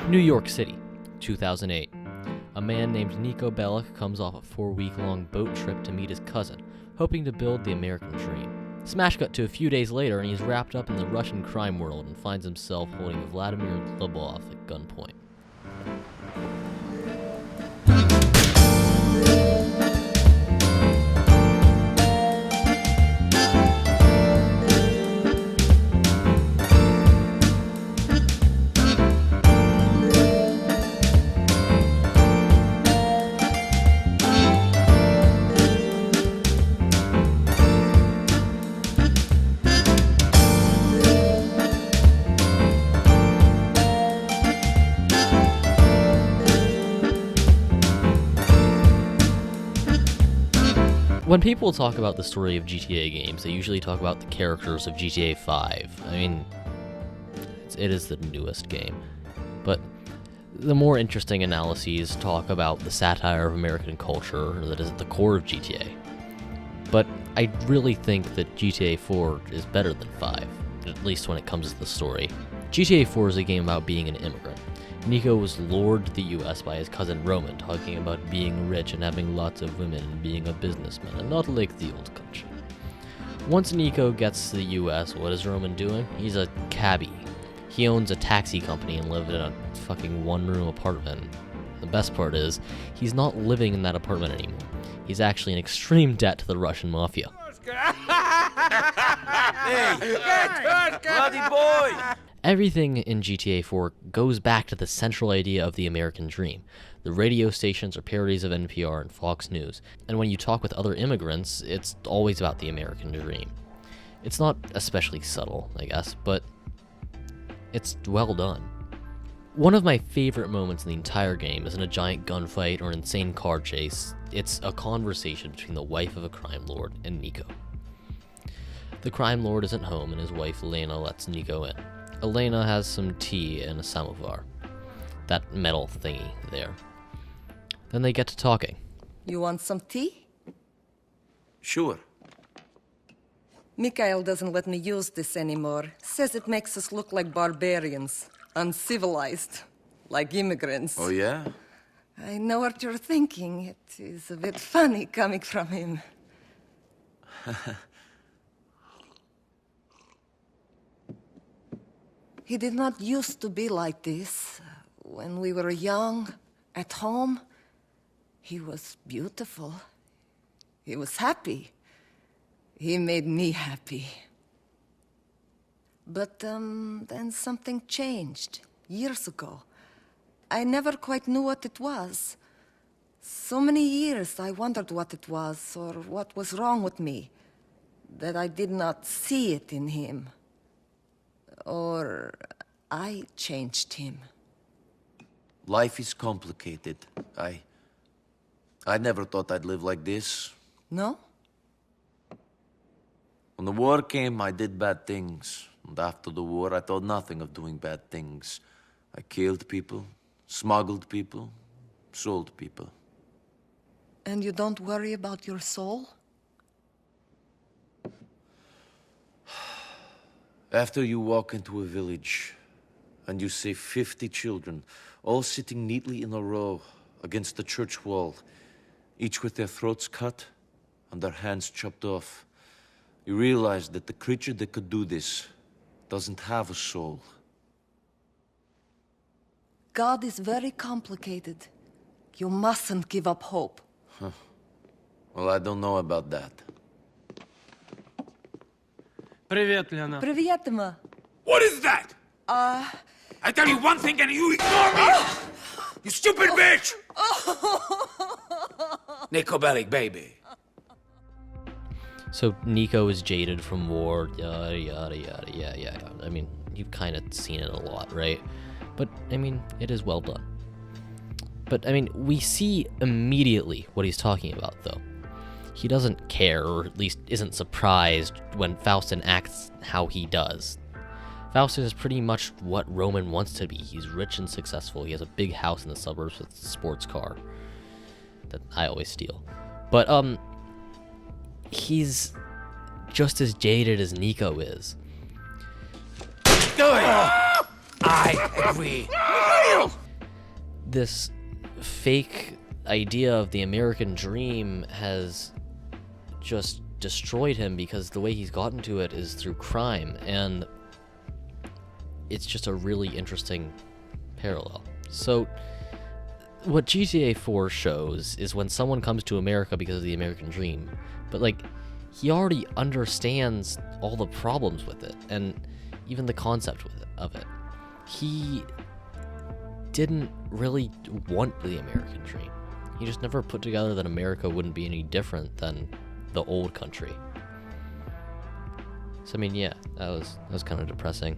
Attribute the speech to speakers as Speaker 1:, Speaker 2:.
Speaker 1: New York City, 2008. A man named Niko Bellic comes off a 4-week-long boat trip to meet his cousin, hoping to build the American dream. Smash cut to a few days later, and he's wrapped up in the Russian crime world and finds himself holding Vladimir Glebov at gunpoint. When people talk about the story of GTA games, they usually talk about the characters of GTA 5. I mean, it is the newest game. But the more interesting analyses talk about the satire of American culture that is at the core of GTA. But I really think that GTA 4 is better than 5, at least when it comes to the story. GTA 4 is a game about being an immigrant. Niko was lured to the US by his cousin Roman, talking about being rich and having lots of women and being a businessman, and not like the old country. Once Niko gets to the US, what is Roman doing? He's a cabbie. He owns a taxi company and lives in a fucking one-room apartment. The best part is, he's not living in that apartment anymore. He's actually in extreme debt to the Russian mafia.
Speaker 2: Hey, bloody boy!
Speaker 1: Everything in GTA 4 goes back to the central idea of the American dream. The radio stations are parodies of NPR and Fox News, and when you talk with other immigrants, it's always about the American dream. It's not especially subtle, I guess, but it's well done. One of my favorite moments in the entire game isn't a giant gunfight or an insane car chase. It's a conversation between the wife of a crime lord and Niko. The crime lord isn't home, and his wife Elena lets Niko in. Elena has some tea and a samovar. That metal thingy there. Then they get to talking.
Speaker 3: You want some tea?
Speaker 2: Sure.
Speaker 3: Mikhail doesn't let me use this anymore. Says it makes us look like barbarians. Uncivilized. Like immigrants.
Speaker 2: Oh, yeah?
Speaker 3: I know what you're thinking. It is a bit funny coming from him. He did not used to be like this. When we were young, at home, he was beautiful. He was happy. He made me happy. But then something changed, years ago. I never quite knew what it was. So many years I wondered what it was, or what was wrong with me, that I did not see it in him. Or I changed him.
Speaker 2: Life is complicated. I never thought I'd live like this.
Speaker 3: No?
Speaker 2: When the war came, I did bad things. And after the war, I thought nothing of doing bad things. I killed people, smuggled people, sold people.
Speaker 3: And you don't worry about your soul?
Speaker 2: After you walk into a village and you see 50 children, all sitting neatly in a row against the church wall, each with their throats cut and their hands chopped off, you realize that the creature that could do this doesn't have a soul.
Speaker 3: God is very complicated. You mustn't give up hope.
Speaker 2: Well, I don't know about that.
Speaker 4: Привет, Лена.
Speaker 3: Привет, Emma.
Speaker 5: What is that? I tell you one thing and you ignore me! You stupid bitch! Niko Bellic, baby.
Speaker 1: So Niko is jaded from war, yada yada yada, yeah. I mean, you've kind of seen it a lot, right? But, I mean, it is well done. But, I mean, we see immediately what he's talking about, though. He doesn't care, or at least isn't surprised, when Faustin acts how he does. Faustin is pretty much what Roman wants to be. He's rich and successful. He has a big house in the suburbs with a sports car that I always steal. But, he's just as jaded as Niko is.
Speaker 5: I agree.
Speaker 1: This fake idea of the American dream has just destroyed him because the way he's gotten to it is through crime, and it's just a really interesting parallel. So what GTA 4 shows is when someone comes to America because of the American dream, but like he already understands all the problems with it and even the concept of it. He didn't really want the American dream. He just never put together that America wouldn't be any different than the old country. So I mean, yeah, that was kind of depressing.